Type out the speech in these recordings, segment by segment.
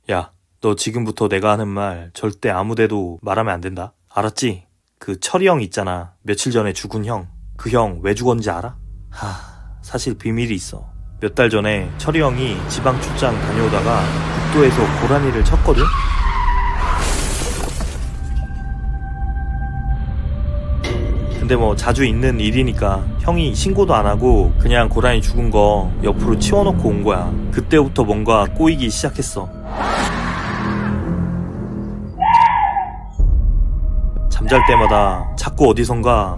야, 너 지금부터 내가 하는 말 절대 아무데도 말하면 안 된다. 알았지? 그 철이 형 있잖아. 며칠 전에 죽은 형. 그 형 왜 죽었는지 알아? 사실 비밀이 있어. 몇 달 전에 철이 형이 지방 출장 다녀오다가 국도에서 고라니를 쳤거든? 근데 뭐 자주 있는 일이니까 형이 신고도 안 하고 그냥 고라니 죽은 거 옆으로 치워놓고 온 거야. 그때부터 뭔가 꼬이기 시작했어. 잠잘 때마다 자꾸 어디선가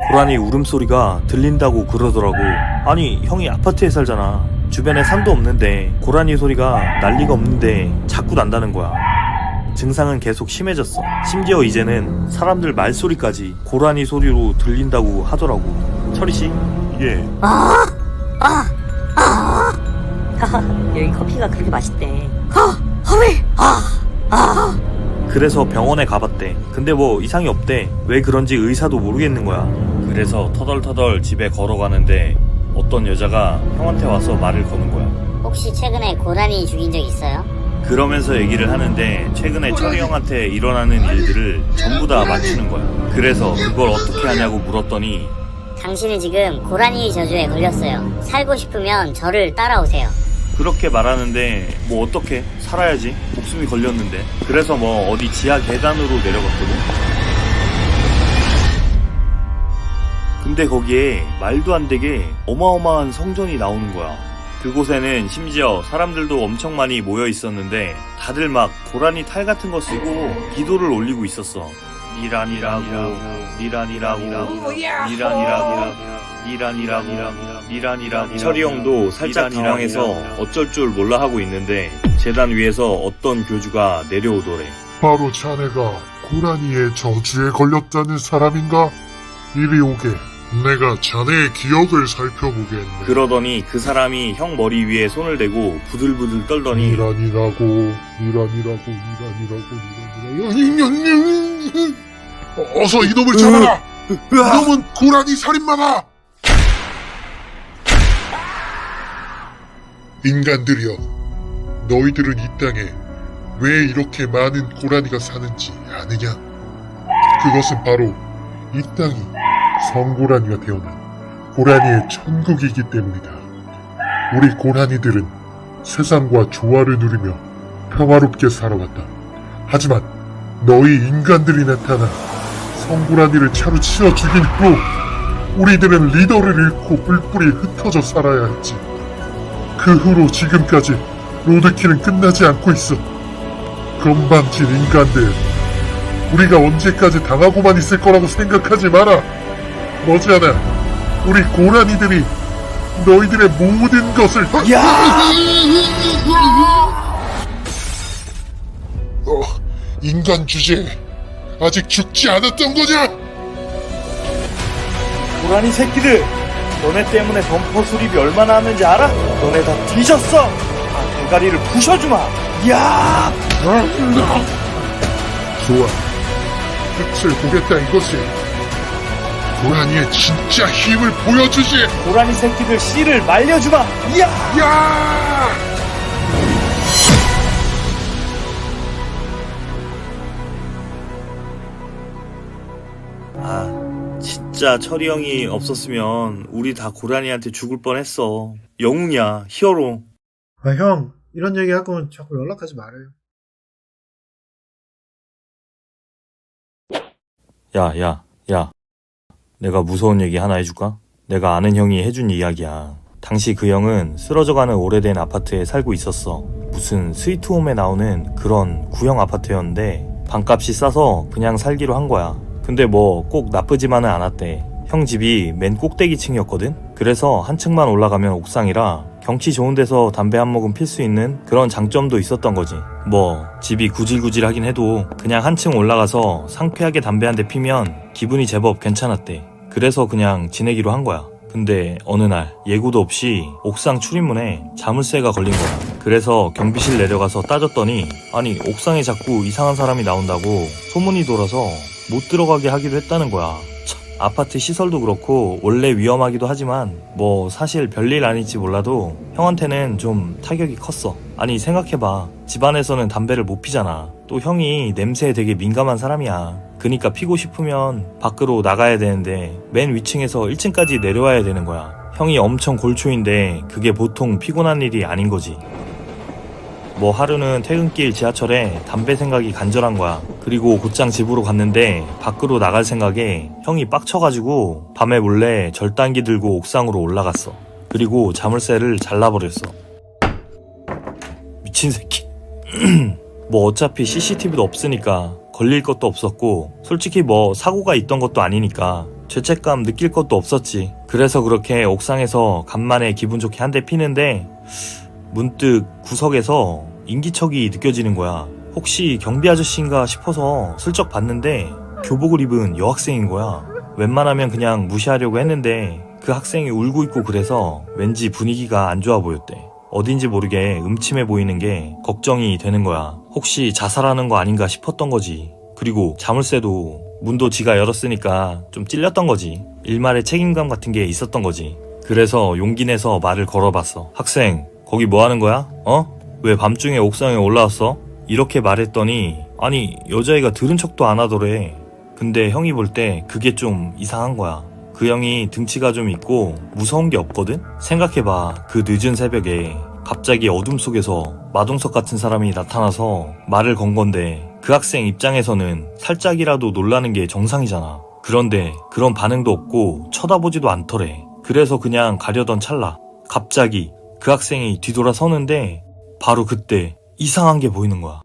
고라니 울음소리가 들린다고 그러더라고. 아니, 형이 아파트에 살잖아. 주변에 산도 없는데 고라니 소리가 날 리가 없는데 자꾸 난다는 거야. 증상은 계속 심해졌어. 심지어 이제는 사람들 말소리까지 고라니 소리로 들린다고 하더라고. 철이씨? 예. 여기 커피가 그렇게 맛있대. 그래서 병원에 가봤대. 근데 뭐 이상이 없대. 왜 그런지 의사도 모르겠는 거야. 그래서 터덜터덜 집에 걸어가는데 어떤 여자가 형한테 와서 말을 거는 거야. 혹시 최근에 고라니 죽인 적 있어요? 그러면서 얘기를 하는데 최근에 철이 형한테 일어나는 일들을 전부 다 맞추는 거야. 그래서 그걸 어떻게 하냐고 물었더니 당신은 지금 고라니 저주에 걸렸어요. 살고 싶으면 저를 따라오세요. 그렇게 말하는데 뭐 어떻게 살아야지. 목숨이 걸렸는데. 그래서 뭐 어디 지하 계단으로 내려갔거든. 근데 거기에 말도 안 되게 어마어마한 성전이 나오는 거야. 그곳에는 심지어 사람들도 엄청 많이 모여 있었는데 다들 막 고라니 탈 같은 거 쓰고 기도를 올리고 있었어. 니란이라고 철이 형도 살짝 당황해서 어쩔 줄 몰라 하고 있는데 재단 위에서 어떤 교주가 내려오더래. 바로 자네가 고라니의 저주에 걸렸다는 사람인가? 이리 오게. 내가 자네의 기억을 살펴보겠네. 그러더니 그 사람이 형 머리 위에 손을 대고 부들부들 떨더니 이란이라고. 어서 이놈을 잡아라. 이놈은 고라니 살인마다. 인간들이여, 너희들은 이 땅에 왜 이렇게 많은 고라니가 사는지 아느냐? 그것은 바로 이 땅이 성고라니가 태어난 고라니의 천국이기 때문이다. 우리 고라니들은 세상과 조화를 누리며 평화롭게 살아왔다. 하지만 너희 인간들이 나타나 성고라니를 차로 죽인 후로 우리들은 리더를 잃고 뿔뿔이 흩어져 살아야 했지. 그 후로 지금까지 로드킬은 끝나지 않고 있어. 건방진 인간들, 우리가 언제까지 당하고만 있을 거라고 생각하지 마라. 머지않아 우리 고라니들이 너희들의 모든 것을 인간 주제, 아직 죽지 않았던 거냐? 고라니 새끼들! 너네 때문에 범퍼 수리비 얼마나 하는지 알아? 너네 다 뒤졌어! 대가리를 부셔주마! 야! 좋아, 끝을 보겠다 이것이. 고라니의 진짜 힘을 보여주지. 고라니 새끼들 씨를 말려주마! 야! 진짜 철이 형이 없었으면 우리 다 고라니한테 죽을 뻔했어. 영웅이야, 히어로. 형, 이런 얘기 할 거면 자꾸 연락하지 말아요. 야. 내가 무서운 얘기 하나 해줄까? 내가 아는 형이 해준 이야기야. 당시 그 형은 쓰러져가는 오래된 아파트에 살고 있었어. 무슨 스위트홈에 나오는 그런 구형 아파트였는데 방값이 싸서 그냥 살기로 한 거야. 근데 뭐 꼭 나쁘지만은 않았대. 형 집이 맨 꼭대기층이었거든? 그래서 한 층만 올라가면 옥상이라 경치 좋은 데서 담배 한 모금 필 수 있는 그런 장점도 있었던 거지. 뭐 집이 구질구질하긴 해도 그냥 한 층 올라가서 상쾌하게 담배 한 대 피면 기분이 제법 괜찮았대. 그래서 그냥 지내기로 한 거야. 근데 어느 날 예고도 없이 옥상 출입문에 자물쇠가 걸린 거야. 그래서 경비실 내려가서 따졌더니 아니 옥상에 자꾸 이상한 사람이 나온다고 소문이 돌아서 못 들어가게 하기로 했다는 거야. 참, 아파트 시설도 그렇고 원래 위험하기도 하지만 뭐 사실 별일 아닐지 몰라도 형한테는 좀 타격이 컸어. 아니 생각해봐. 집안에서는 담배를 못 피잖아. 또 형이 냄새에 되게 민감한 사람이야. 그니까 피고 싶으면 밖으로 나가야 되는데 맨 위층에서 1층까지 내려와야 되는 거야. 형이 엄청 골초인데 그게 보통 피곤한 일이 아닌 거지. 뭐 하루는 퇴근길 지하철에 담배 생각이 간절한 거야. 그리고 곧장 집으로 갔는데 밖으로 나갈 생각에 형이 빡쳐가지고 밤에 몰래 절단기 들고 옥상으로 올라갔어. 그리고 자물쇠를 잘라버렸어. 미친 새끼. 뭐 어차피 CCTV도 없으니까 걸릴 것도 없었고 솔직히 뭐 사고가 있던 것도 아니니까 죄책감 느낄 것도 없었지. 그래서 그렇게 옥상에서 간만에 기분 좋게 한 대 피는데 문득 구석에서 인기척이 느껴지는 거야. 혹시 경비 아저씨인가 싶어서 슬쩍 봤는데 교복을 입은 여학생인 거야. 웬만하면 그냥 무시하려고 했는데 그 학생이 울고 있고 그래서 왠지 분위기가 안 좋아 보였대. 어딘지 모르게 음침해 보이는 게 걱정이 되는 거야. 혹시 자살하는 거 아닌가 싶었던 거지. 그리고 자물쇠도 문도 지가 열었으니까 좀 찔렸던 거지. 일말의 책임감 같은 게 있었던 거지. 그래서 용기 내서 말을 걸어봤어. 학생, 거기 뭐 하는 거야? 왜 밤중에 옥상에 올라왔어? 이렇게 말했더니 아니 여자애가 들은 척도 안 하더래. 근데 형이 볼 때 그게 좀 이상한 거야. 그 형이 등치가 좀 있고 무서운 게 없거든? 생각해봐. 그 늦은 새벽에 갑자기 어둠 속에서 마동석 같은 사람이 나타나서 말을 건 건데 그 학생 입장에서는 살짝이라도 놀라는 게 정상이잖아. 그런데 그런 반응도 없고 쳐다보지도 않더래. 그래서 그냥 가려던 찰나 갑자기 그 학생이 뒤돌아서는데 바로 그때 이상한 게 보이는 거야.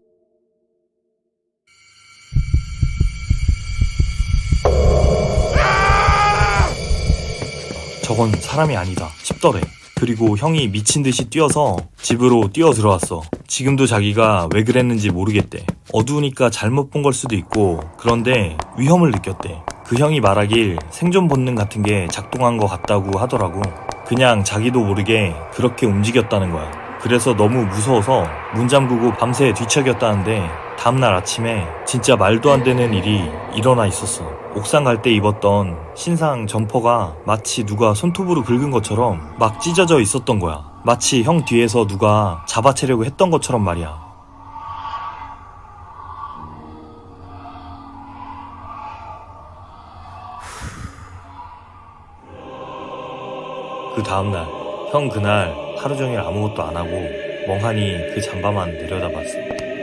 저건 사람이 아니다 싶더래. 그리고 형이 미친 듯이 뛰어서 집으로 뛰어 들어왔어. 지금도 자기가 왜 그랬는지 모르겠대. 어두우니까 잘못 본 걸 수도 있고 그런데 위험을 느꼈대. 그 형이 말하길 생존 본능 같은 게 작동한 것 같다고 하더라고. 그냥 자기도 모르게 그렇게 움직였다는 거야. 그래서 너무 무서워서 문 잠그고 밤새 뒤척였다는데 다음날 아침에 진짜 말도 안 되는 일이 일어나 있었어. 옥상 갈 때 입었던 신상 점퍼가 마치 누가 손톱으로 긁은 것처럼 막 찢어져 있었던 거야. 마치 형 뒤에서 누가 잡아채려고 했던 것처럼 말이야. 그 다음날 형 그날 하루 종일 아무것도 안 하고 멍하니 그 잠바만 내려다봤어.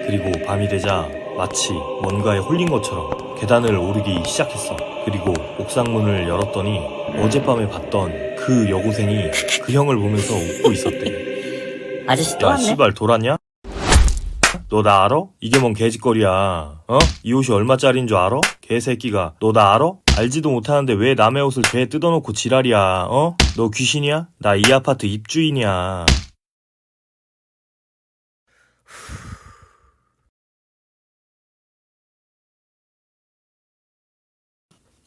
그리고 밤이 되자 마치 뭔가에 홀린 것처럼 계단을 오르기 시작했어. 그리고 옥상문을 열었더니 어젯밤에 봤던 그 여고생이 그 형을 보면서 웃고 있었대. 아저씨 또 야 왔네? 씨발 돌았냐? 너 나 알아? 이게 뭔 개짓거리야. 이 옷이 얼마짜리인 줄 알아? 개새끼가. 너 나 알아? 알지도 못하는데 왜 남의 옷을 개 뜯어놓고 지랄이야. 너 귀신이야? 나 이 아파트 입주인이야.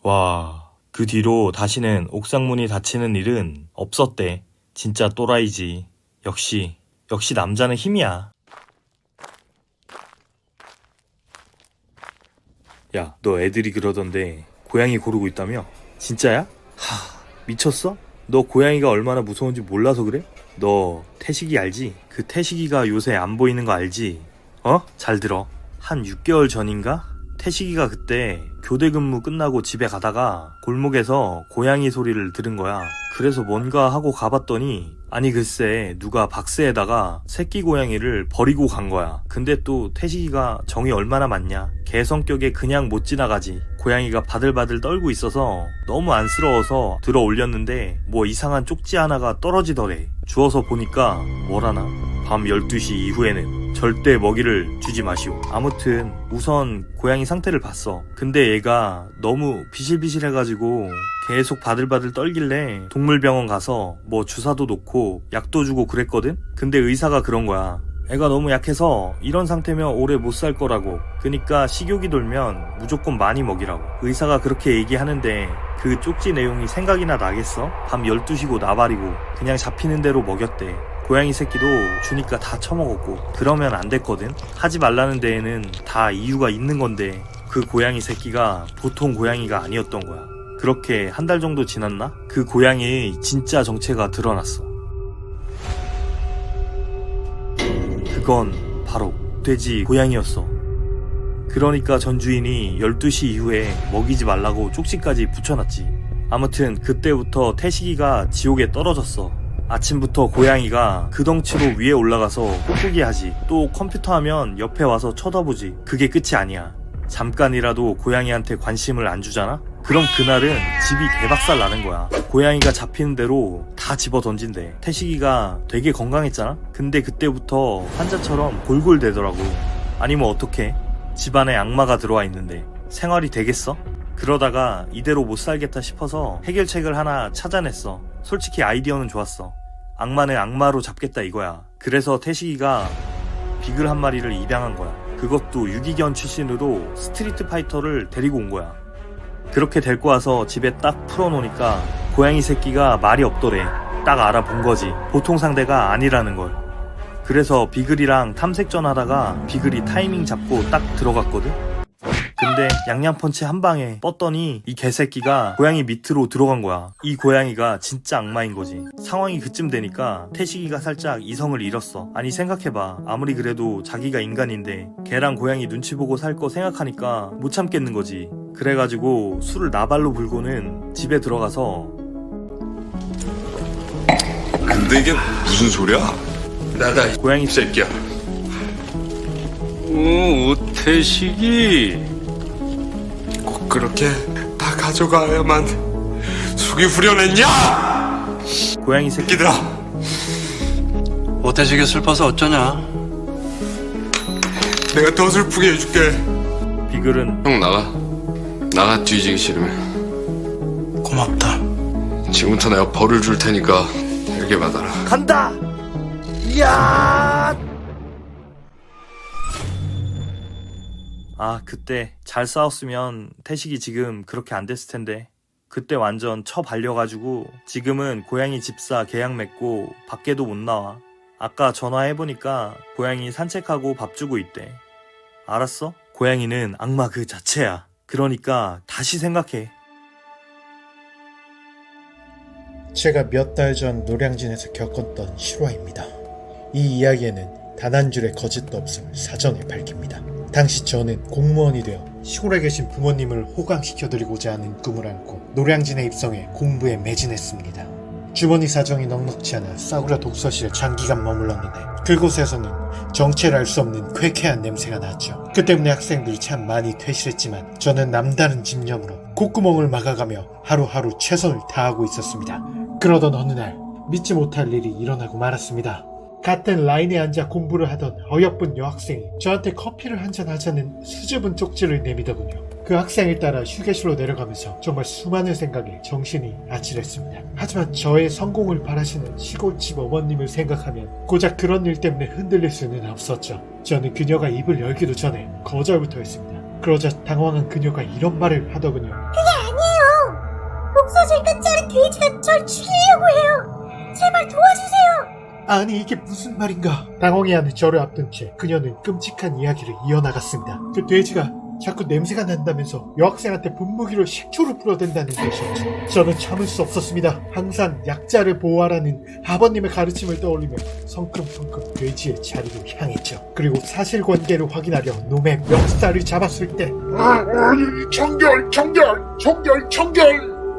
와, 그 뒤로 다시는 옥상문이 닫히는 일은 없었대. 진짜 또라이지. 역시 남자는 힘이야. 야, 너 애들이 그러던데 고양이 고르고 있다며? 진짜야? 미쳤어? 너 고양이가 얼마나 무서운지 몰라서 그래? 너 태식이 알지? 그 태식이가 요새 안 보이는 거 알지? 잘 들어. 한 6개월 전인가? 태식이가 그때 교대 근무 끝나고 집에 가다가 골목에서 고양이 소리를 들은 거야. 그래서 뭔가 하고 가봤더니 아니 글쎄 누가 박스에다가 새끼 고양이를 버리고 간 거야. 근데 또 태식이가 정이 얼마나 많냐. 개 성격에 그냥 못 지나가지. 고양이가 바들바들 떨고 있어서 너무 안쓰러워서 들어 올렸는데 뭐 이상한 쪽지 하나가 떨어지더래. 주워서 보니까 뭐라나? 밤 12시 이후에는 절대 먹이를 주지 마시오. 아무튼 우선 고양이 상태를 봤어. 근데 얘가 너무 비실비실해가지고 계속 바들바들 떨길래 동물병원 가서 뭐 주사도 놓고 약도 주고 그랬거든? 근데 의사가 그런 거야. 애가 너무 약해서 이런 상태면 오래 못 살 거라고. 그니까 식욕이 돌면 무조건 많이 먹이라고. 의사가 그렇게 얘기하는데 그 쪽지 내용이 생각이나 나겠어? 밤 12시고 나발이고 그냥 잡히는 대로 먹였대. 고양이 새끼도 주니까 다 처먹었고. 그러면 안 됐거든? 하지 말라는 데에는 다 이유가 있는 건데 그 고양이 새끼가 보통 고양이가 아니었던 거야. 그렇게 한 달 정도 지났나? 그 고양이의 진짜 정체가 드러났어. 그건 바로 돼지 고양이였어. 그러니까 전 주인이 12시 이후에 먹이지 말라고 쪽지까지 붙여놨지. 아무튼 그때부터 태식이가 지옥에 떨어졌어. 아침부터 고양이가 그 덩치로 위에 올라가서 꾹꾹이 하지. 또 컴퓨터 하면 옆에 와서 쳐다보지. 그게 끝이 아니야. 잠깐이라도 고양이한테 관심을 안 주잖아? 그럼 그날은 집이 대박살 나는 거야. 고양이가 잡히는 대로 다 집어 던진대. 태식이가 되게 건강했잖아? 근데 그때부터 환자처럼 골골대더라고. 아니 뭐 어떡해? 집안에 악마가 들어와 있는데 생활이 되겠어? 그러다가 이대로 못 살겠다 싶어서 해결책을 하나 찾아냈어. 솔직히 아이디어는 좋았어. 악마는 악마로 잡겠다 이거야. 그래서 태식이가 비글 한 마리를 입양한 거야. 그것도 유기견 출신으로 스트리트 파이터를 데리고 온 거야. 그렇게 데리고 와서 집에 딱 풀어놓으니까 고양이 새끼가 말이 없더래. 딱 알아본 거지. 보통 상대가 아니라는 걸. 그래서 비글이랑 탐색전 하다가 비글이 타이밍 잡고 딱 들어갔거든? 근데 양양펀치 한 방에 뻗더니 이 개새끼가 고양이 밑으로 들어간 거야. 이 고양이가 진짜 악마인 거지. 상황이 그쯤 되니까 태식이가 살짝 이성을 잃었어. 아니 생각해봐. 아무리 그래도 자기가 인간인데 개랑 고양이 눈치 보고 살 거 생각하니까 못 참겠는 거지. 그래가지고 술을 나발로 불고는 집에 들어가서 근데 이게 무슨 소리야? 나다 이 고양이 새끼야. 태식이 꼭 그렇게 다 가져가야만 속이 후련했냐? 고양이 새끼 새끼들아, 오태식이 슬퍼서 어쩌냐? 내가 더 슬프게 해줄게. 비글은 형 나가 뒤지기 싫으면. 고맙다. 지금부터 내가 벌을 줄 테니까 알게 받아라. 간다! 야! 아, 그때 잘 싸웠으면 태식이 지금 그렇게 안 됐을 텐데. 그때 완전 처발려가지고 지금은 고양이 집사 계약 맺고 밖에도 못 나와. 아까 전화해보니까 고양이 산책하고 밥 주고 있대. 알았어? 고양이는 악마 그 자체야. 그러니까 다시 생각해. 제가 몇 달 전 노량진에서 겪었던 실화입니다. 이 이야기에는 단 한 줄의 거짓도 없음을 사전에 밝힙니다. 당시 저는 공무원이 되어 시골에 계신 부모님을 호강시켜드리고자 하는 꿈을 안고 노량진에 입성해 공부에 매진했습니다. 주머니 사정이 넉넉치 않아 싸구려 독서실에 장기간 머물렀는데 그곳에서는 정체를 알 수 없는 쾌쾌한 냄새가 났죠. 그 때문에 학생들이 참 많이 퇴실했지만 저는 남다른 집념으로 콧구멍을 막아가며 하루하루 최선을 다하고 있었습니다. 그러던 어느 날 믿지 못할 일이 일어나고 말았습니다. 같은 라인에 앉아 공부를 하던 어여쁜 여학생이 저한테 커피를 한잔 하자는 수줍은 쪽지를 내미더군요. 그 학생을 따라 휴게실로 내려가면서 정말 수많은 생각에 정신이 아찔했습니다. 하지만 저의 성공을 바라시는 시골집 어머님을 생각하면 고작 그런 일 때문에 흔들릴 수는 없었죠. 저는 그녀가 입을 열기도 전에 거절부터 했습니다. 그러자 당황한 그녀가 이런 말을 하더군요. 독서실 끝자리 돼지가 절 죽이려고 해요. 제발 도와주세요. 아니 이게 무슨 말인가? 당황해하는 저를 앞둔 채 그녀는 끔찍한 이야기를 이어나갔습니다. 그 돼지가 자꾸 냄새가 난다면서 여학생한테 분무기로 식초를 뿌려댄다는 것이었죠. 저는 참을 수 없었습니다. 항상 약자를 보호하라는 아버님의 가르침을 떠올리며 성큼성큼 돼지의 자리로 향했죠. 그리고 사실관계를 확인하려 놈의 멱살을 잡았을 때 아니 청결.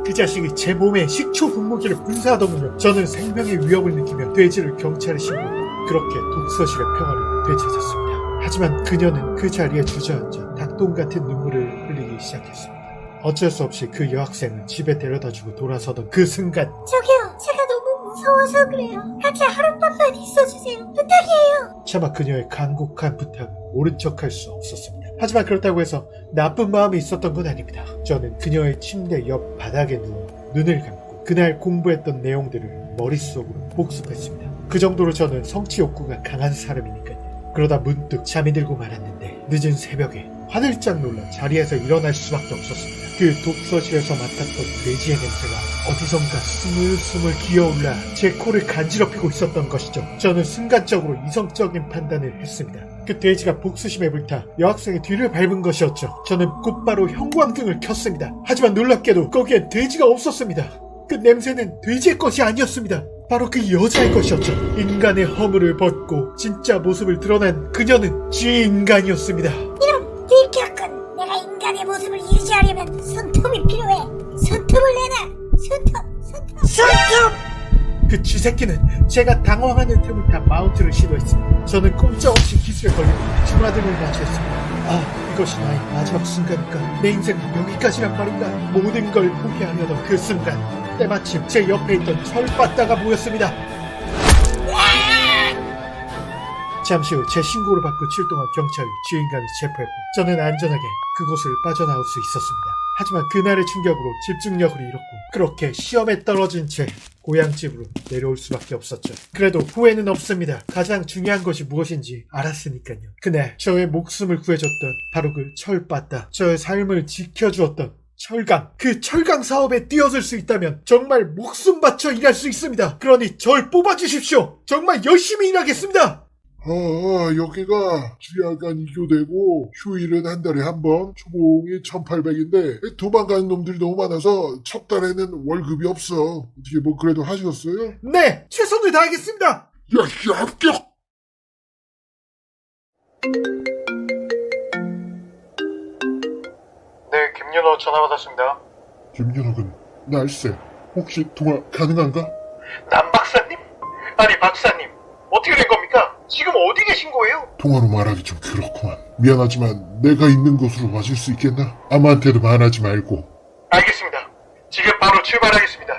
그 자식이 제 몸에 식초 분무기를 분사하더군요. 저는 생명의 위협을 느끼며 돼지를 경찰에 신고했고 그렇게 독서실의 평화를 되찾았습니다. 하지만 그녀는 그 자리에 주저앉아 닭똥 같은 눈물을 흘리기 시작했습니다. 어쩔 수 없이 그 여학생을 집에 데려다주고 돌아서던 그 순간 저기요, 제가 너무 무서워서 그래요. 같이 하룻밤만 있어주세요. 부탁이에요. 차마 그녀의 간곡한 부탁을 모른 척할 수 없었습니다. 하지만 그렇다고 해서 나쁜 마음이 있었던 건 아닙니다. 저는 그녀의 침대 옆 바닥에 누워 눈을 감고 그날 공부했던 내용들을 머릿속으로 복습했습니다. 그 정도로 저는 성취 욕구가 강한 사람이니까요. 그러다 문득 잠이 들고 말았는데 늦은 새벽에 화들짝 놀라 자리에서 일어날 수밖에 없었습니다. 그 독서실에서 맡았던 돼지의 냄새가 어디선가 스물스물 기어올라 제 코를 간지럽히고 있었던 것이죠. 저는 순간적으로 이성적인 판단을 했습니다. 그 돼지가 복수심에 불타 여학생의 뒤를 밟은 것이었죠. 저는 곧바로 형광등을 켰습니다. 하지만 놀랍게도 거기엔 돼지가 없었습니다. 그 냄새는 돼지의 것이 아니었습니다. 바로 그 여자의 것이었죠. 인간의 허물을 벗고 진짜 모습을 드러낸 그녀는 쥐인간이었습니다. 이런 들켰군. 내가 인간의 모습을 유지하려면 손톱이 필요해. 손톱을 내놔. 손톱. 그 쥐새끼는 제가 당황하는 틈을 타 마운트를 시도했습니다. 저는 꼼짝없이 기술에 걸려 중화등을 마주했습니다. 아, 이것이 나의 마지막 순간일까? 내 인생은 여기까지란 말인가? 모든 걸 포기하려던 그 순간 때마침 제 옆에 있던 철바다가 보였습니다. 잠시 후 제 신고를 받고 출동한 경찰이 주인공을 체포했고 저는 안전하게 그곳을 빠져나올 수 있었습니다. 하지만 그날의 충격으로 집중력을 잃었고 그렇게 시험에 떨어진 채 고향집으로 내려올 수밖에 없었죠. 그래도 후회는 없습니다. 가장 중요한 것이 무엇인지 알았으니까요. 그날 저의 목숨을 구해줬던 바로 그 철바다, 저의 삶을 지켜주었던 철강, 그 철강 사업에 뛰어들 수 있다면 정말 목숨 바쳐 일할 수 있습니다. 그러니 절 뽑아주십시오. 정말 열심히 일하겠습니다. 여기가 주야간 2교대고 휴일은 한 달에 한 번, 초봉이 1,800인데 도망가는 놈들이 너무 많아서 첫 달에는 월급이 없어. 어떻게 뭐 그래도 하셨어요? 네, 최선을 다하겠습니다. 야, 합격! 네, 김윤호 전화 받았습니다. 김윤옥은 날쌔. 혹시 통화 가능한가? 남 박사님? 아니 박사님, 어떻게 된 겁니까? 지금 어디 계신 거예요? 통화로 말하기 좀 그렇구만. 미안하지만 내가 있는 곳으로 와줄 수 있겠나? 아무한테도 말하지 말고. 알겠습니다. 지금 바로 출발하겠습니다.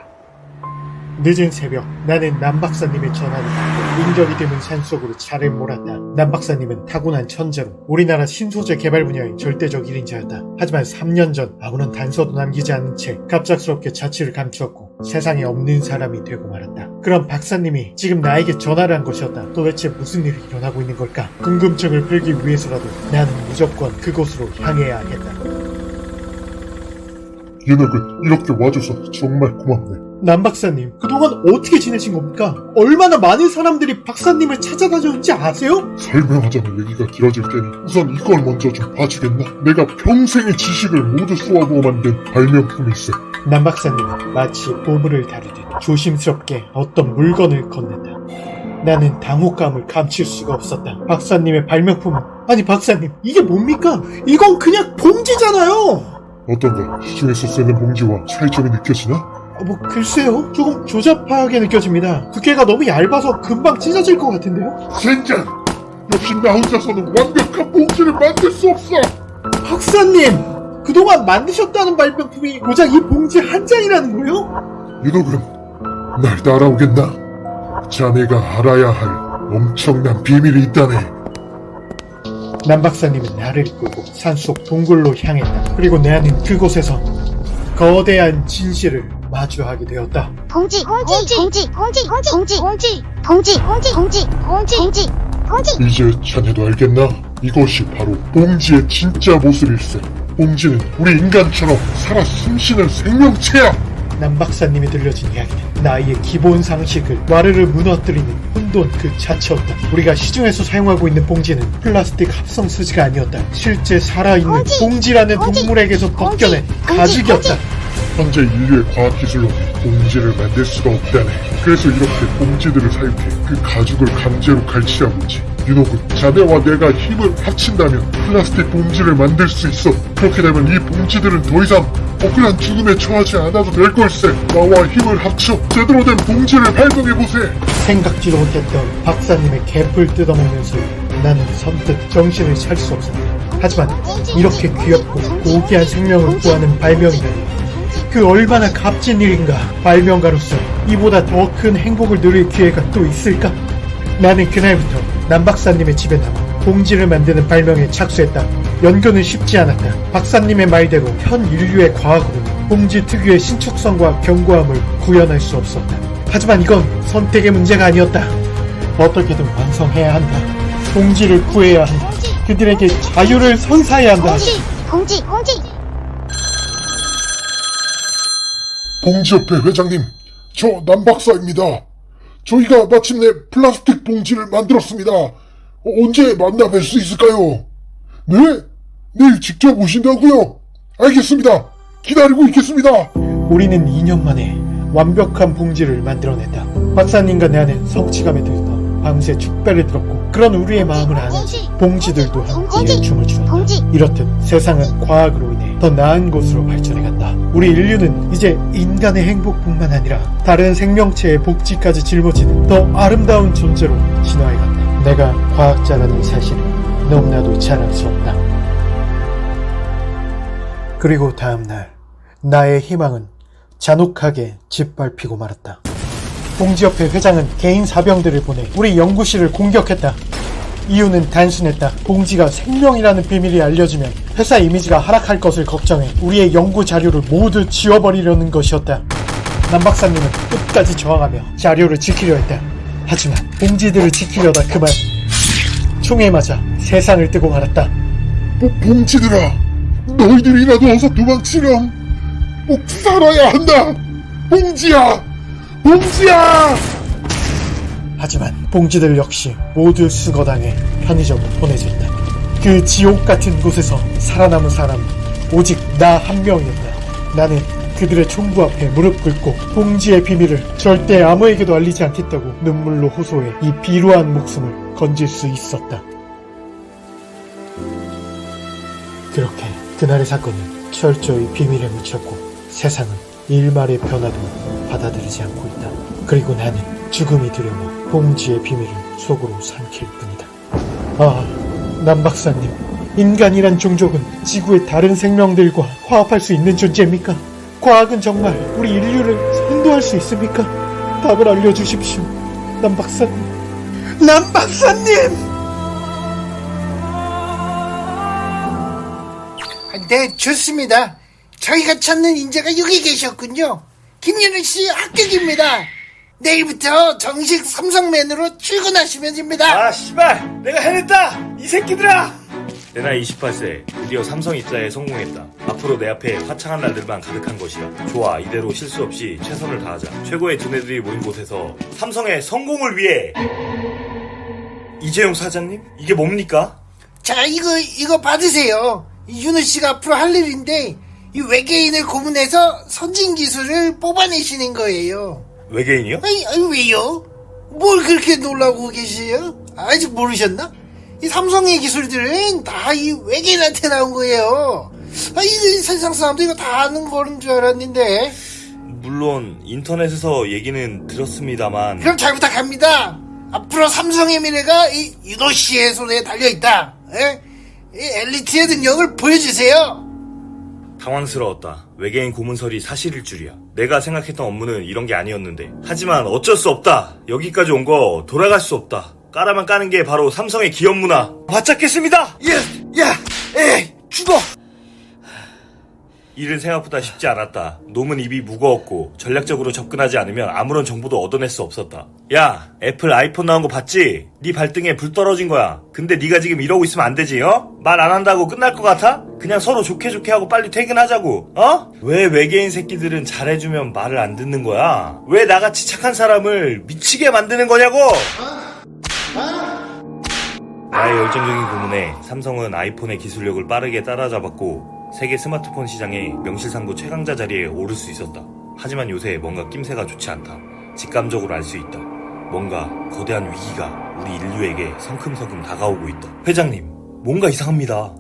늦은 새벽, 나는 남 박사님의 전화를 받고 인적이 드문 산속으로 차를 몰았다. 남 박사님은 타고난 천재로 우리나라 신소재 개발 분야의 절대적 1인자였다. 하지만 3년 전 아무런 단서도 남기지 않은 채 갑작스럽게 자취를 감추었고 세상에 없는 사람이 되고 말았다. 그럼 박사님이 지금 나에게 전화를 한 것이었다. 도대체 무슨 일이 일어나고 있는 걸까? 궁금증을 풀기 위해서라도 나는 무조건 그곳으로 향해야 하겠다. 윤옥은 이렇게 와줘서 정말 고맙네. 남 박사님, 그동안 어떻게 지내신 겁니까? 얼마나 많은 사람들이 박사님을 찾아다녔는지 아세요? 설명하자면 얘기가 길어질 테니 우선 이걸 먼저 좀 봐주겠나? 내가 평생의 지식을 모두 쏘아부어 만든 발명품일세. 남 박사님은 마치 보물을 다루듯 조심스럽게 어떤 물건을 건넨다. 나는 당혹감을 감출 수가 없었다. 박사님의 발명품은, 아니 박사님, 이게 뭡니까? 이건 그냥 봉지잖아요. 어떤가? 시중에서 쓰는 봉지와 차이점이 느껴지나? 글쎄요. 조금 조잡하게 느껴집니다. 두께가 너무 얇아서 금방 찢어질 것 같은데요? 젠장! 역시 나 혼자서는 완벽한 봉지를 만들 수 없어! 박사님! 그동안 만드셨다는 발명품이 고작 이 봉지 한 장이라는 거예요? 윤옥은 날 따라오겠나? 자네가 알아야 할 엄청난 비밀이 있다네. 남 박사님은 나를 이끌고 산속 동굴로 향했다. 그리고 나는 그곳에서 거대한 진실을 마주하게 되었다. 봉지. 이제 자네도 알겠나? 이것이 바로 봉지의 진짜 모습일세. 봉지는 우리 인간처럼 살아 숨쉬는 생명체야! 남 박사님이 들려준 이야기는 나의 기본 상식을 와르르 무너뜨리는 혼돈 그 자체였다. 우리가 시중에서 사용하고 있는 봉지는 플라스틱 합성 수지가 아니었다. 실제 살아있는 봉지라는 동물에게서 벗겨낸 가죽이었다. 현재 인류의 과학기술로 봉지를 만들 수가 없다네. 그래서 이렇게 봉지들을 사육해 그 가죽을 강제로 갈취하고 있지. 윤옥은 자네와 내가 힘을 합친다면 플라스틱 봉지를 만들 수 있어. 그렇게 되면 이 봉지들은 더 이상 억울한 죽음에 처하지 않아도 될 걸세. 나와 힘을 합쳐 제대로 된 봉지를 발명해보세. 생각지도 못했던 박사님의 개뿔 뜯어먹는 소리. 나는 선뜻 정신을 차릴 수 없었다. 하지만 이렇게 귀엽고 고귀한 생명을 구하는 발명이라니, 그 얼마나 값진 일인가. 발명가로서 이보다 더 큰 행복을 누릴 기회가 또 있을까? 나는 그날부터 남 박사님의 집에 남아 봉지를 만드는 발명에 착수했다. 연구는 쉽지 않았다. 박사님의 말대로 현 인류의 과학으로는 봉지 특유의 신축성과 견고함을 구현할 수 없었다. 하지만 이건 선택의 문제가 아니었다. 어떻게든 완성해야 한다. 봉지를 구해야 한다. 그들에게 자유를 선사해야 한다. 공지. 봉지협회 회장님, 저 남박사입니다. 저희가 마침내 플라스틱 봉지를 만들었습니다. 언제 만나 뵐 수 있을까요? 네? 내일 직접 오신다고요? 알겠습니다. 기다리고 있겠습니다. 우리는 2년 만에 완벽한 봉지를 만들어냈다. 박사님과 내 안에 성취감에 들떠 밤새 축배를 들었고, 그런 우리의 마음을 아는 봉지들도 함께 춤을 추었다. 이렇듯 세상은 과학으로 인해 더 나은 곳으로 발전해간다. 우리 인류는 이제 인간의 행복뿐만 아니라 다른 생명체의 복지까지 짊어지는 더 아름다운 존재로 진화해간다. 내가 과학자라는 사실은 너무나도 자랑스럽다. 그리고 다음날 나의 희망은 잔혹하게 짓밟히고 말았다. 봉지협회 회장은 개인 사병들을 보내 우리 연구실을 공격했다. 이유는 단순했다. 봉지가 생명이라는 비밀이 알려지면 회사 이미지가 하락할 것을 걱정해 우리의 연구 자료를 모두 지워버리려는 것이었다. 남 박사님은 끝까지 저항하며 자료를 지키려 했다. 하지만 봉지들을 지키려다 그만 총에 맞아 세상을 뜨고 말았다. 봉지들아, 너희들이라도 어서 도망치렴. 꼭 살아야 한다. 봉지야! 하지만 봉지들 역시 모두 수거당해 편의점으로 보내졌다. 그 지옥 같은 곳에서 살아남은 사람은 오직 나 한 명이었다. 나는 그들의 총구 앞에 무릎 꿇고 봉지의 비밀을 절대 아무에게도 알리지 않겠다고 눈물로 호소해 이 비루한 목숨을 건질 수 있었다. 그렇게 그날의 사건은 철저히 비밀에 묻혔고, 세상은 일말의 변화도 받아들이지 않고 있다. 그리고 나는 죽음이 두려워 봉지의 비밀을 속으로 삼킬 뿐이다. 남 박사님, 인간이란 종족은 지구의 다른 생명들과 화합할 수 있는 존재입니까? 과학은 정말 우리 인류를 선도할 수 있습니까? 답을 알려주십시오, 남 박사님. 남 박사님! 네, 좋습니다. 저희가 찾는 인재가 여기 계셨군요. 김윤우 씨 합격입니다. 내일부터 정식 삼성맨으로 출근하시면 됩니다. 씨발! 내가 해냈다! 이 새끼들아! 내 나이 28세, 드디어 삼성 입사에 성공했다. 앞으로 내 앞에 화창한 날들만 가득한 것이다. 좋아, 이대로 실수 없이 최선을 다하자. 최고의 두뇌들이 모인 곳에서 삼성의 성공을 위해. 이재용 사장님? 이게 뭡니까? 자, 이거 받으세요. 윤우 씨가 앞으로 할 일인데, 이 외계인을 고문해서 선진 기술을 뽑아내시는 거예요. 외계인이요? 아니 왜요? 뭘 그렇게 놀라고 계세요? 아직 모르셨나? 이 삼성의 기술들은 다 이 외계인한테 나온 거예요. 이 세상 사람들 이거 다 아는 거는 줄 알았는데. 물론 인터넷에서 얘기는 들었습니다만. 그럼 잘 부탁합니다. 앞으로 삼성의 미래가 이 윤호 씨의 손에 달려있다. 이 엘리트의 능력을 보여주세요. 당황스러웠다. 외계인 고문설이 사실일 줄이야. 내가 생각했던 업무는 이런 게 아니었는데. 하지만 어쩔 수 없다. 여기까지 온 거 돌아갈 수 없다. 까라만 까는 게 바로 삼성의 기업 문화. 바짝겠습니다. 죽어. 일은 생각보다 쉽지 않았다. 놈은 입이 무거웠고 전략적으로 접근하지 않으면 아무런 정보도 얻어낼 수 없었다. 야, 애플 아이폰 나온 거 봤지? 네 발등에 불 떨어진 거야. 근데 네가 지금 이러고 있으면 안 되지, 어? 말 안 한다고 끝날 것 같아? 그냥 서로 좋게 하고 빨리 퇴근하자고, 어? 왜 외계인 새끼들은 잘해주면 말을 안 듣는 거야? 왜 나같이 착한 사람을 미치게 만드는 거냐고! 나의 열정적인 고문에 삼성은 아이폰의 기술력을 빠르게 따라잡았고 세계 스마트폰 시장의 명실상부 최강자 자리에 오를 수 있었다. 하지만 요새 뭔가 낌새가 좋지 않다. 직감적으로 알 수 있다. 뭔가 거대한 위기가 우리 인류에게 성큼성큼 다가오고 있다. 회장님, 뭔가 이상합니다.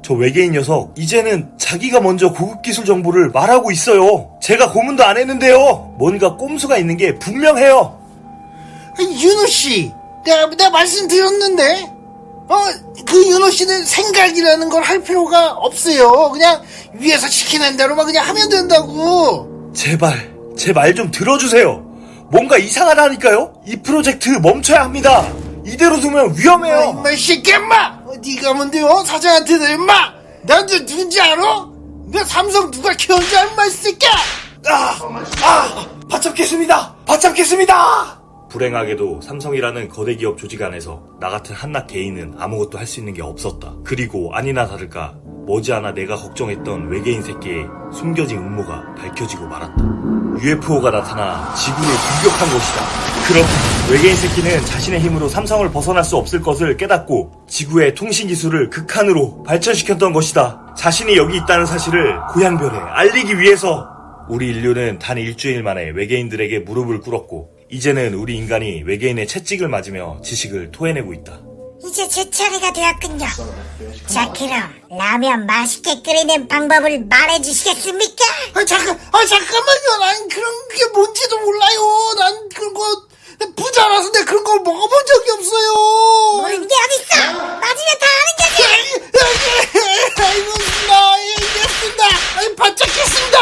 저 외계인 녀석 이제는 자기가 먼저 고급 기술 정보를 말하고 있어요. 제가 고문도 안 했는데요. 뭔가 꼼수가 있는 게 분명해요. 윤호 씨, 내가 말씀드렸는데, 그 윤호 씨는 생각이라는 걸 할 필요가 없어요. 그냥 위에서 시키는 대로만 그냥 하면 된다고. 제발 제 말 좀 들어주세요. 뭔가 이상하다니까요. 이 프로젝트 멈춰야 합니다. 이대로 두면 위험해요. 임마 이 새끼야 임마. 네가 뭔데요? 사장한테는 임마. 나한테 누군지 알아? 너 삼성 누가 키웠는지 알아 임마 이 새끼야. 바짝겠습니다. 바짝겠습니다. 불행하게도 삼성이라는 거대 기업 조직 안에서 나 같은 한낱 개인은 아무것도 할 수 있는 게 없었다. 그리고 아니나 다를까 머지않아 내가 걱정했던 외계인 새끼의 숨겨진 음모가 밝혀지고 말았다. UFO가 나타나 지구를 공격한 것이다. 그럼 외계인 새끼는 자신의 힘으로 삼성을 벗어날 수 없을 것을 깨닫고 지구의 통신 기술을 극한으로 발전시켰던 것이다. 자신이 여기 있다는 사실을 고향별에 알리기 위해서 우리 인류는 단 일주일 만에 외계인들에게 무릎을 꿇었고 이제는 우리 인간이 외계인의 채찍을 맞으며 지식을 토해내고 있다. 이제 제 차례가 되었군요. 자, 그럼 라면 맛있게 끓이는 방법을 말해주시겠습니까? 잠깐만요. 난 그런 게 뭔지도 몰라요. 난 그런 거 부자라서 내가 그런 걸 먹어본 적이 없어요. 모르는 게 어딨어? 맞으면 다 아는 거지. 알겠습니다. 반짝했습니다.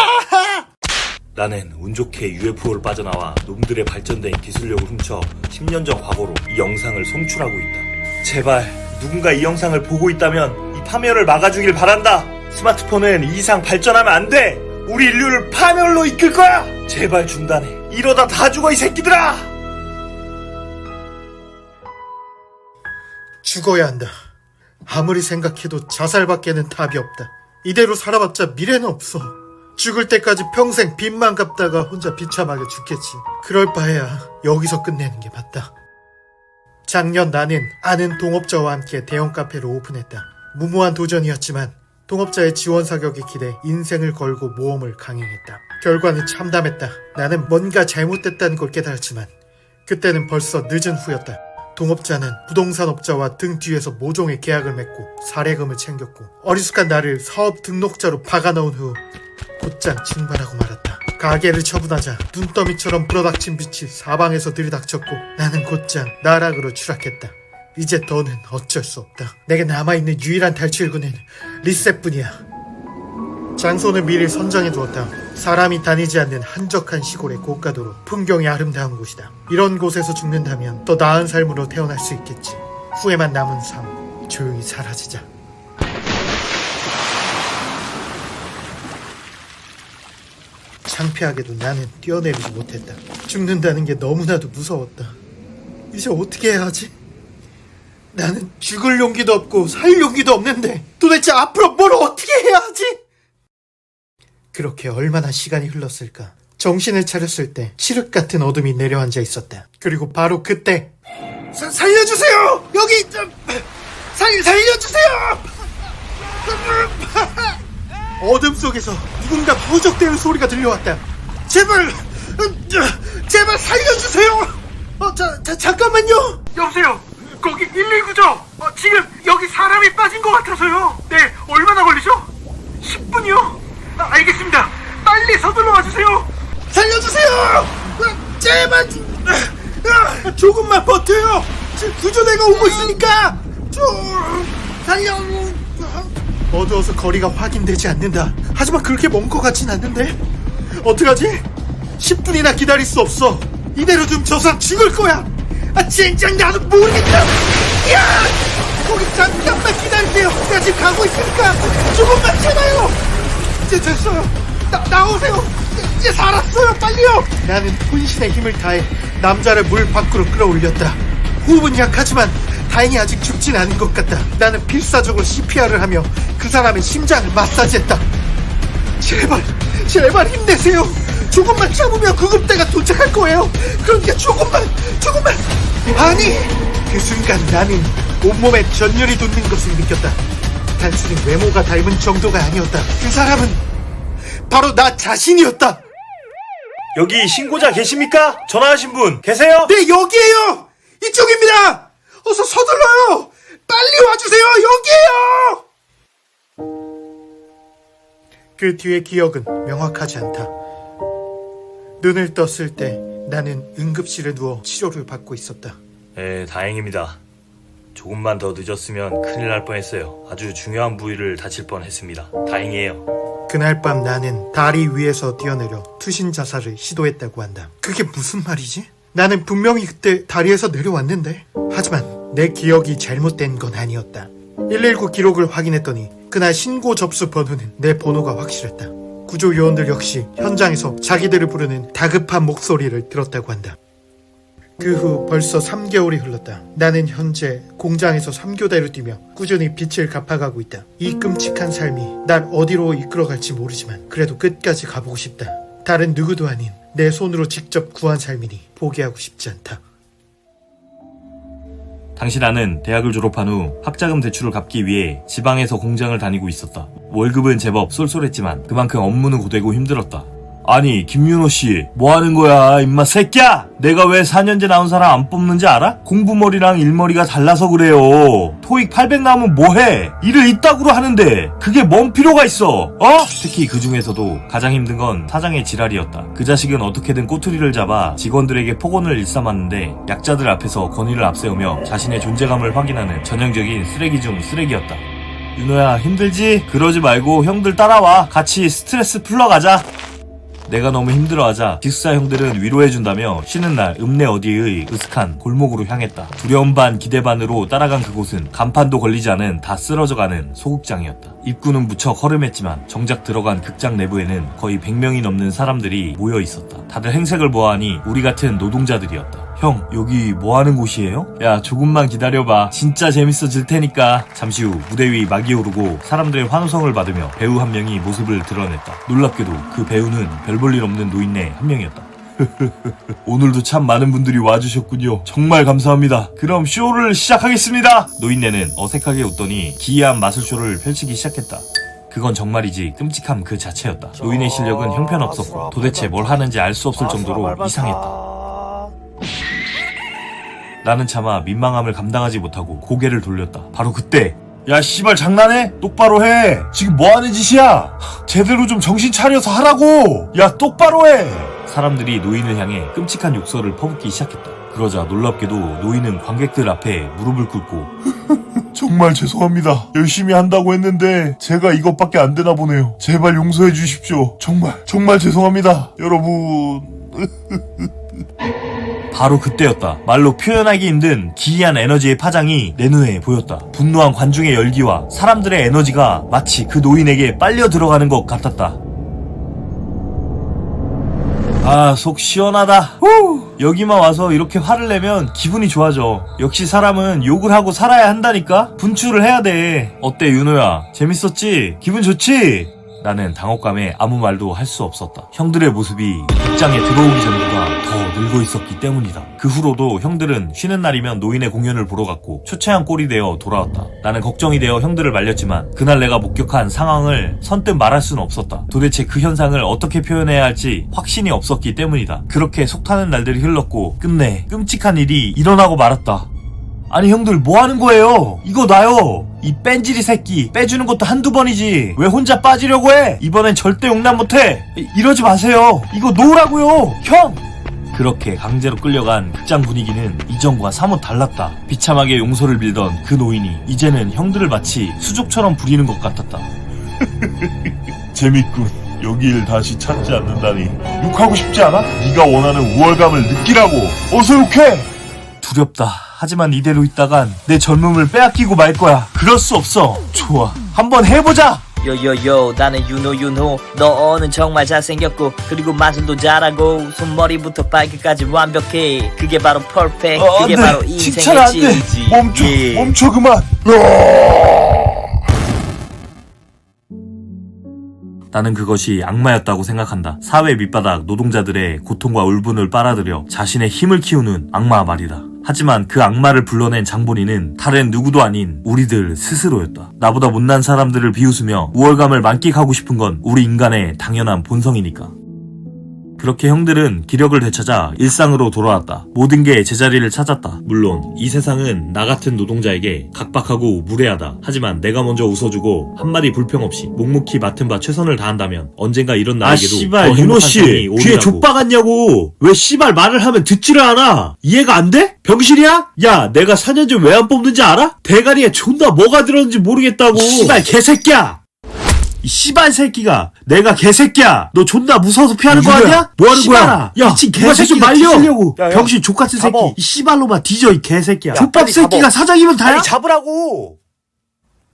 나는 운 좋게 UFO를 빠져나와 놈들의 발전된 기술력을 훔쳐 10년 전 과거로 이 영상을 송출하고 있다. 제발 누군가 이 영상을 보고 있다면 이 파멸을 막아주길 바란다. 스마트폰은 이 이상 발전하면 안 돼. 우리 인류를 파멸로 이끌 거야. 제발 중단해. 이러다 다 죽어 이 새끼들아. 죽어야 한다. 아무리 생각해도 자살밖에는 답이 없다. 이대로 살아봤자 미래는 없어. 죽을 때까지 평생 빚만 갚다가 혼자 비참하게 죽겠지. 그럴 바에야 여기서 끝내는 게 맞다. 작년 나는 아는 동업자와 함께 대형 카페를 오픈했다. 무모한 도전이었지만 동업자의 지원 사격에 기대 인생을 걸고 모험을 강행했다. 결과는 참담했다. 나는 뭔가 잘못됐다는 걸 깨달았지만 그때는 벌써 늦은 후였다. 동업자는 부동산업자와 등 뒤에서 모종의 계약을 맺고 사례금을 챙겼고 어리숙한 나를 사업 등록자로 박아넣은 후 곧장 증발하고 말았다. 가게를 처분하자 눈더미처럼 불어닥친 빛이 사방에서 들이닥쳤고 나는 곧장 나락으로 추락했다. 이제 더는 어쩔 수 없다. 내게 남아있는 유일한 탈출구는 리셋뿐이야. 장소는 미리 선정해두었다. 사람이 다니지 않는 한적한 시골의 고가도로 풍경이 아름다운 곳이다. 이런 곳에서 죽는다면 더 나은 삶으로 태어날 수 있겠지. 후회만 남은 삶, 조용히 사라지자. 창피하게도 나는 뛰어내리지 못했다. 죽는다는 게 너무나도 무서웠다. 이제 어떻게 해야 하지? 나는 죽을 용기도 없고 살 용기도 없는데 도대체 앞으로 뭘 어떻게 해야 하지? 그렇게 얼마나 시간이 흘렀을까. 정신을 차렸을 때 칠흑 같은 어둠이 내려앉아 있었다. 그리고 바로 그때 살려주세요. 여기 살려주세요. 어둠 속에서 누군가 부적대는 소리가 들려왔다. 제발 살려주세요. 잠깐만요. 여보세요. 거기 119죠? 지금 여기 사람이 빠진 것 같아서요. 네, 얼마나 걸리죠? 10분이요? 알겠습니다. 빨리 서둘러 와주세요. 살려주세요. 제발 조금만 버텨요. 지금 구조대가 오고 있으니까 좀 살려. 어두워서 거리가 확인되지 않는다. 하지만 그렇게 먼 것 같진 않는데 어떡하지? 10분이나 기다릴 수 없어. 이대로 좀 저 사람 죽을 거야. 젠장 나도 모르겠다. 야! 거기 잠깐만 기다리세요. 내가 지금 가고 있으니까 조금만 참아요. 이제 됐어요. 나오세요. 이제 살았어요. 빨리요. 나는 혼신의 힘을 다해 남자를 물 밖으로 끌어올렸다. 호흡은 약하지만 다행히 아직 죽진 않은 것 같다. 나는 필사적으로 CPR을 하며 그 사람의 심장을 마사지했다. 제발 힘내세요. 조금만 참으면 구급대가 도착할 거예요. 그러니까 조금만. 아니, 그 순간 나는 온몸에 전율이 돋는 것을 느꼈다. 단순히 외모가 닮은 정도가 아니었다. 그 사람은 바로 나 자신이었다. 여기 신고자 계십니까? 전화하신 분 계세요? 네, 여기에요. 이쪽입니다. 어서 서둘러요. 빨리 와주세요. 여기에요. 그 뒤의 기억은 명확하지 않다. 눈을 떴을 때 나는 응급실에 누워 치료를 받고 있었다. 다행입니다. 조금만 더 늦었으면 큰일 날 뻔했어요. 아주 중요한 부위를 다칠 뻔했습니다. 다행이에요. 그날 밤 나는 다리 위에서 뛰어내려 투신 자살을 시도했다고 한다. 그게 무슨 말이지? 나는 분명히 그때 다리에서 내려왔는데. 하지만 내 기억이 잘못된 건 아니었다. 119 기록을 확인했더니 그날 신고 접수 번호는 내 번호가 확실했다. 구조 요원들 역시 현장에서 자기들을 부르는 다급한 목소리를 들었다고 한다. 그 후 벌써 3개월이 흘렀다. 나는 현재 공장에서 3교대로 뛰며 꾸준히 빚을 갚아가고 있다. 이 끔찍한 삶이 날 어디로 이끌어갈지 모르지만 그래도 끝까지 가보고 싶다. 다른 누구도 아닌 내 손으로 직접 구한 삶이니 포기하고 싶지 않다. 당시 나는 대학을 졸업한 후 학자금 대출을 갚기 위해 지방에서 공장을 다니고 있었다. 월급은 제법 쏠쏠했지만 그만큼 업무는 고되고 힘들었다. 아니 김윤호씨 뭐하는 거야 임마 새끼야! 내가 왜 4년제 나온 사람 안 뽑는지 알아? 공부머리랑 일머리가 달라서 그래요. 토익 800 나오면 뭐해? 일을 이따구로 하는데 그게 뭔 필요가 있어? 특히 그 중에서도 가장 힘든 건 사장의 지랄이었다. 그 자식은 어떻게든 꼬투리를 잡아 직원들에게 폭언을 일삼았는데 약자들 앞에서 권위를 앞세우며 자신의 존재감을 확인하는 전형적인 쓰레기 중 쓰레기였다. 윤호야 힘들지? 그러지 말고 형들 따라와. 같이 스트레스 풀러가자. 내가 너무 힘들어하자 기숙사 형들은 위로해준다며 쉬는 날 읍내 어디의 으슥한 골목으로 향했다. 두려움 반 기대 반으로 따라간 그곳은 간판도 걸리지 않은 다 쓰러져가는 소극장이었다. 입구는 무척 허름했지만 정작 들어간 극장 내부에는 거의 100명이 넘는 사람들이 모여 있었다. 다들 행색을 보아하니 우리 같은 노동자들이었다. 형 여기 뭐하는 곳이에요? 야 조금만 기다려봐. 진짜 재밌어질 테니까. 잠시 후 무대 위 막이 오르고 사람들의 환호성을 받으며 배우 한 명이 모습을 드러냈다. 놀랍게도 그 배우는 별 볼 일 없는 노인네 한 명이었다. 오늘도 참 많은 분들이 와주셨군요. 정말 감사합니다. 그럼 쇼를 시작하겠습니다. 노인네는 어색하게 웃더니 기이한 마술쇼를 펼치기 시작했다. 그건 정말이지 끔찍함 그 자체였다. 노인의 실력은 형편없었고 도대체 뭘 하는지 알 수 없을 정도로 이상했다. 나는 차마 민망함을 감당하지 못하고 고개를 돌렸다. 바로 그때 야 씨발 장난해? 똑바로 해. 지금 뭐하는 짓이야? 제대로 좀 정신 차려서 하라고. 야 똑바로 해. 사람들이 노인을 향해 끔찍한 욕설을 퍼붓기 시작했다. 그러자 놀랍게도 노인은 관객들 앞에 무릎을 꿇고 정말 죄송합니다. 열심히 한다고 했는데 제가 이것밖에 안 되나 보네요. 제발 용서해 주십시오. 정말 죄송합니다. 여러분. 바로 그때였다. 말로 표현하기 힘든 기이한 에너지의 파장이 내 눈에 보였다. 분노한 관중의 열기와 사람들의 에너지가 마치 그 노인에게 빨려 들어가는 것 같았다. 아, 속 시원하다. 후! 여기만 와서 이렇게 화를 내면 기분이 좋아져. 역시 사람은 욕을 하고 살아야 한다니까? 분출을 해야 돼. 어때 윤호야? 재밌었지? 기분 좋지? 나는 당혹감에 아무 말도 할 수 없었다. 형들의 모습이 극장에 들어오기 전보다 더 늙어 있었기 때문이다. 그 후로도 형들은 쉬는 날이면 노인의 공연을 보러 갔고 초췌한 꼴이 되어 돌아왔다. 나는 걱정이 되어 형들을 말렸지만 그날 내가 목격한 상황을 선뜻 말할 수는 없었다. 도대체 그 현상을 어떻게 표현해야 할지 확신이 없었기 때문이다. 그렇게 속타는 날들이 흘렀고 끝내 끔찍한 일이 일어나고 말았다. 아니 형들 뭐하는 거예요? 이거 놔요. 이 뺀질이 새끼 빼주는 것도 한두 번이지 왜 혼자 빠지려고 해? 이번엔 절대 용납 못해. 이러지 마세요. 이거 놓으라고요 형. 그렇게 강제로 끌려간 극장 분위기는 이전과 사뭇 달랐다. 비참하게 용서를 빌던 그 노인이 이제는 형들을 마치 수족처럼 부리는 것 같았다. 재밌군. 여길 다시 찾지 않는다니 욕하고 싶지 않아? 네가 원하는 우월감을 느끼라고. 어서 욕해. 두렵다. 하지만 이대로 있다간 내 젊음을 빼앗기고 말 거야. 그럴 수 없어. 좋아. 한번 해보자. 요요요 나는 윤호 너는 정말 잘생겼고 그리고 마술도 잘하고 손머리부터 발끝까지 완벽해. 그게 바로 퍼펙트. 그게 바로 인생의 진리지. 멈춰 그만. 나는 그것이 악마였다고 생각한다. 사회 밑바닥 노동자들의 고통과 울분을 빨아들여 자신의 힘을 키우는 악마 말이다. 하지만 그 악마를 불러낸 장본인은 다른 누구도 아닌 우리들 스스로였다. 나보다 못난 사람들을 비웃으며 우월감을 만끽하고 싶은 건 우리 인간의 당연한 본성이니까. 그렇게 형들은 기력을 되찾아 일상으로 돌아왔다. 모든 게 제자리를 찾았다. 물론 이 세상은 나 같은 노동자에게 각박하고 무례하다. 하지만 내가 먼저 웃어주고 한마디 불평 없이 묵묵히 맡은 바 최선을 다한다면 언젠가 이런 나에게도 씨발 윤호씨 귀에 족박았냐고. 왜 씨발 말을 하면 듣지를 않아. 이해가 안 돼? 병신이야? 야 내가 4년제 왜 안 뽑는지 알아? 대가리에 존나 뭐가 들었는지 모르겠다고. 씨발 개새끼야. 이 씨발 새끼가 내가 개새끼야. 너 존나 무서워서 피하는 거 아니야? 뭐하는 거야? 야 미친 개새끼 말려. 병신 족같은 새끼. 이 씨발로만 뒤져 이 개새끼야. 족밥 새끼가 사장이면 다야? 잡으라고.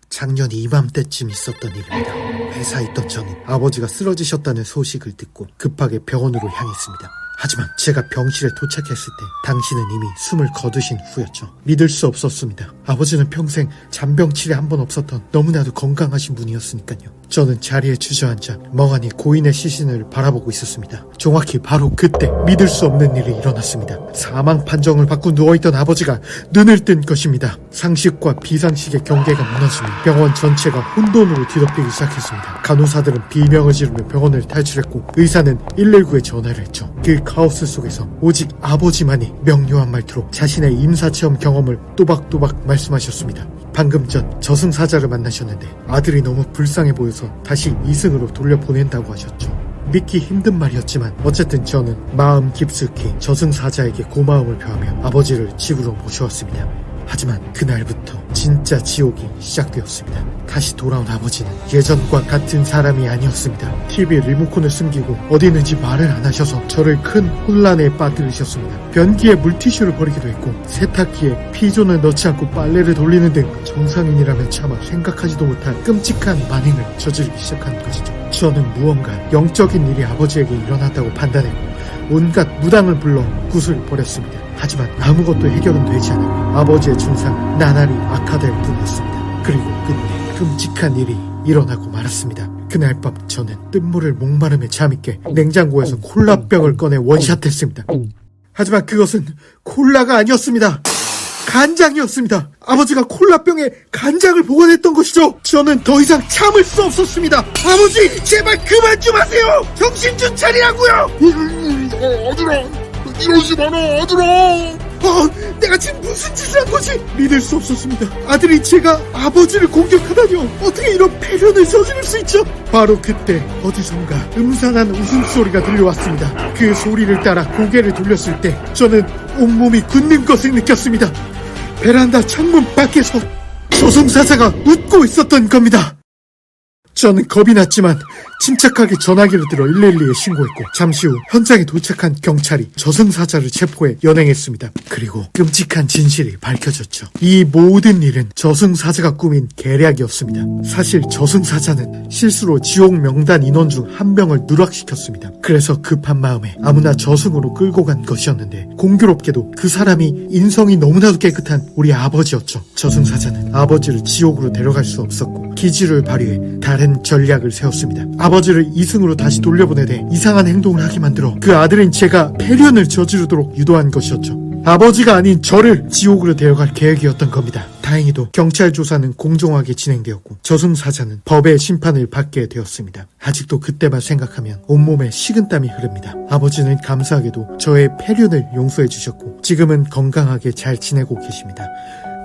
작년 이맘때쯤 있었던 일입니다. 회사에 있던 저는 아버지가 쓰러지셨다는 소식을 듣고 급하게 병원으로 향했습니다. 하지만 제가 병실에 도착했을 때 당신은 이미 숨을 거두신 후였죠. 믿을 수 없었습니다. 아버지는 평생 잔병 치레 한 번 없었던 너무나도 건강하신 분이었으니까요. 저는 자리에 주저앉아 멍하니 고인의 시신을 바라보고 있었습니다. 정확히 바로 그때 믿을 수 없는 일이 일어났습니다. 사망 판정을 받고 누워있던 아버지가 눈을 뜬 것입니다. 상식과 비상식의 경계가 무너지며 병원 전체가 혼돈으로 뒤덮이기 시작했습니다. 간호사들은 비명을 지르며 병원을 탈출했고 의사는 119에 전화를 했죠. 그 카오스 속에서 오직 아버지만이 명료한 말투로 자신의 임사체험 경험을 또박또박 말씀하셨습니다. 방금 전 저승사자를 만나셨는데 아들이 너무 불쌍해 보여서 다시 이승으로 돌려보낸다고 하셨죠. 믿기 힘든 말이었지만 어쨌든 저는 마음 깊숙이 저승사자에게 고마움을 표하며 아버지를 집으로 모셔왔습니다. 하지만 그날부터 진짜 지옥이 시작되었습니다. 다시 돌아온 아버지는 예전과 같은 사람이 아니었습니다. TV 리모컨을 숨기고 어디 있는지 말을 안 하셔서 저를 큰 혼란에 빠뜨리셨습니다. 변기에 물티슈를 버리기도 했고 세탁기에 피존을 넣지 않고 빨래를 돌리는 등 정상인이라면 차마 생각하지도 못한 끔찍한 만행을 저지르기 시작한 것이죠. 저는 무언가 영적인 일이 아버지에게 일어났다고 판단했고 온갖 무당을 불러 구슬 버렸습니다. 하지만 아무것도 해결은 되지 않았고 아버지의 증상 나날이 악화될 뿐이었습니다. 그리고 끝내 끔찍한 일이 일어나고 말았습니다. 그날 밤 저는 뜬물을 목마름에 잠이 깨 냉장고에서 콜라병을 꺼내 원샷했습니다. 하지만 그것은 콜라가 아니었습니다. 간장이었습니다. 아버지가 콜라병에 간장을 보관했던 것이죠. 저는 더 이상 참을 수 없었습니다. 아버지 제발 그만 좀 하세요. 정신 좀 차리라고요. 아들아, 이러지 마라, 아들아. 내가 지금 무슨 짓을 한 거지? 믿을 수 없었습니다. 아들이 제가 아버지를 공격하다니요. 어떻게 이런 패륜을 저지를 수 있죠? 바로 그때 어디선가 음산한 웃음소리가 들려왔습니다. 그 소리를 따라 고개를 돌렸을 때 저는 온몸이 굳는 것을 느꼈습니다. 베란다 창문 밖에서 저승사자가 웃고 있었던 겁니다. 저는 겁이 났지만 침착하게 전화기를 들어 112에 신고했고 잠시 후 현장에 도착한 경찰이 저승사자를 체포해 연행했습니다. 그리고 끔찍한 진실이 밝혀졌죠. 이 모든 일은 저승사자가 꾸민 계략이었습니다. 사실 저승사자는 실수로 지옥 명단 인원 중 한 명을 누락시켰습니다. 그래서 급한 마음에 아무나 저승으로 끌고 간 것이었는데 공교롭게도 그 사람이 인성이 너무나도 깨끗한 우리 아버지였죠. 저승사자는 아버지를 지옥으로 데려갈 수 없었고 기지를 발휘해 다른 전략을 세웠습니다. 아버지를 이승으로 다시 돌려보내되 이상한 행동을 하게 만들어 그 아들인 제가 패륜을 저지르도록 유도한 것이었죠. 아버지가 아닌 저를 지옥으로 데려갈 계획이었던 겁니다. 다행히도 경찰 조사는 공정하게 진행되었고 저승사자는 법의 심판을 받게 되었습니다. 아직도 그때만 생각하면 온몸에 식은땀이 흐릅니다. 아버지는 감사하게도 저의 패륜을 용서해 주셨고 지금은 건강하게 잘 지내고 계십니다.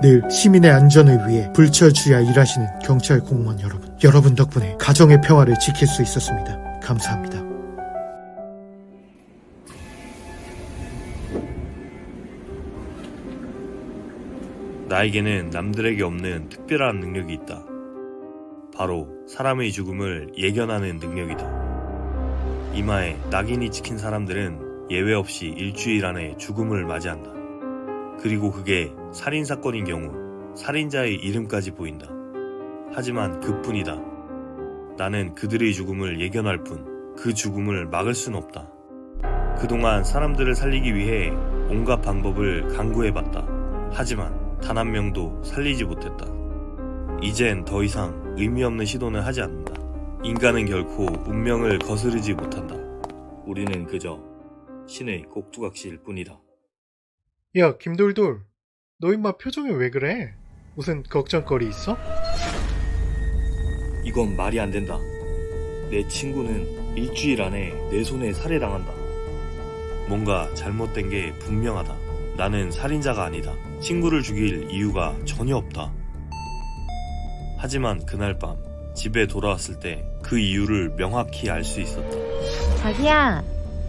늘 시민의 안전을 위해 불철주야 일하시는 경찰 공무원 여러분 덕분에 가정의 평화를 지킬 수 있었습니다. 감사합니다. 나에게는 남들에게 없는 특별한 능력이 있다. 바로 사람의 죽음을 예견하는 능력이다. 이마에 낙인이 찍힌 사람들은 예외 없이 일주일 안에 죽음을 맞이한다. 그리고 그게 살인사건인 경우 살인자의 이름까지 보인다. 하지만 그뿐이다. 나는 그들의 죽음을 예견할 뿐 그 죽음을 막을 순 없다. 그동안 사람들을 살리기 위해 온갖 방법을 강구해봤다. 하지만 단 한 명도 살리지 못했다. 이젠 더 이상 의미 없는 시도는 하지 않는다. 인간은 결코 운명을 거스르지 못한다. 우리는 그저 신의 꼭두각시일 뿐이다. 야 김돌돌, 너 임마 표정이 왜 그래? 무슨 걱정거리 있어? 이건 말이 안 된다. 내 친구는 일주일 안에 내 손에 살해당한다. 뭔가 잘못된 게 분명하다. 나는 살인자가 아니다. 친구를 죽일 이유가 전혀 없다. 하지만 그날 밤 집에 돌아왔을 때 그 이유를 명확히 알 수 있었다. 자기야,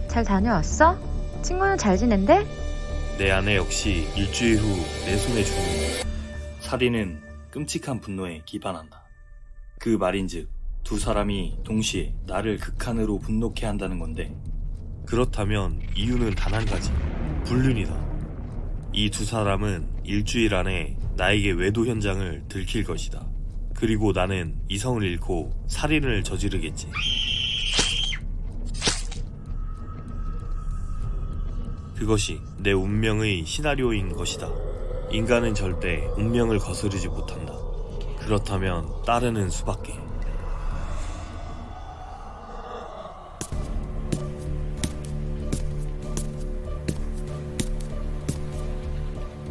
잘 다녀왔어? 친구는 잘 지낸대? 내 아내 역시 일주일 후 내 손에 죽는다. 살인은 끔찍한 분노에 기반한다. 그 말인즉 두 사람이 동시에 나를 극한으로 분노케 한다는 건데, 그렇다면 이유는 단 한 가지, 불륜이다. 이 두 사람은 일주일 안에 나에게 외도 현장을 들킬 것이다. 그리고 나는 이성을 잃고 살인을 저지르겠지. 그것이 내 운명의 시나리오인 것이다. 인간은 절대 운명을 거스르지 못한다. 그렇다면 따르는 수밖에.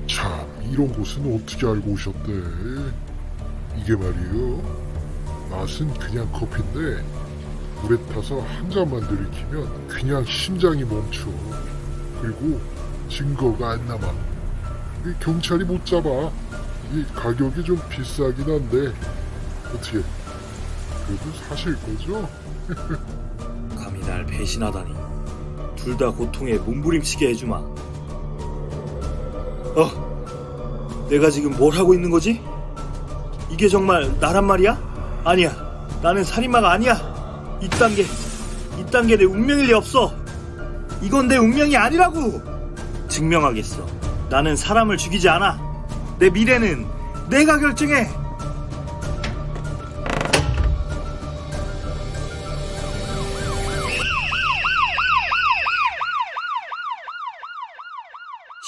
참, 이런 곳은 어떻게 알고 오셨대? 이게 말이요. 맛은 그냥 커피인데 물에 타서 한 잔만 들이키면 그냥 심장이 멈춰. 그리고 증거가 안 남아. 이 경찰이 못 잡아. 이 가격이 좀 비싸긴 한데 어떻게 그래도 사실 거죠? 감히 날 배신하다니. 둘 다 고통에 몸부림치게 해주마. 내가 지금 뭘 하고 있는 거지? 이게 정말 나란 말이야? 아니야. 나는 살인마가 아니야. 이딴 게 내 운명일 리 없어. 이건 내 운명이 아니라고. 증명하겠어. 나는 사람을 죽이지 않아. 내 미래는 내가 결정해.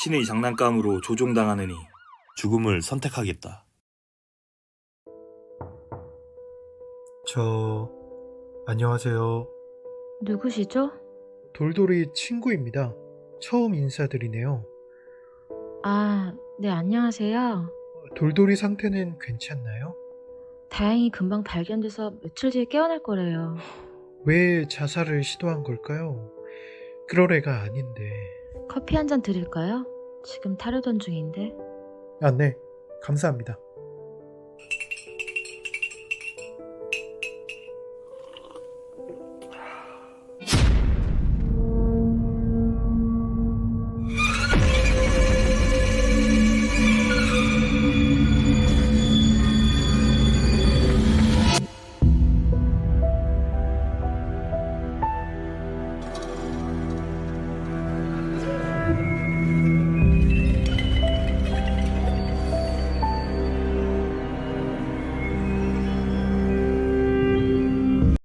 신의 장난감으로 조종당하느니 죽음을 선택하겠다. 안녕하세요. 누구시죠? 돌돌이 친구입니다. 처음 인사드리네요. 아, 네, 안녕하세요. 돌돌이 상태는 괜찮나요? 다행히 금방 발견돼서 며칠 뒤에 깨어날 거래요. 왜 자살을 시도한 걸까요? 그럴 애가 아닌데. 커피 한 잔 드릴까요? 지금 타려던 중인데. 네. 감사합니다.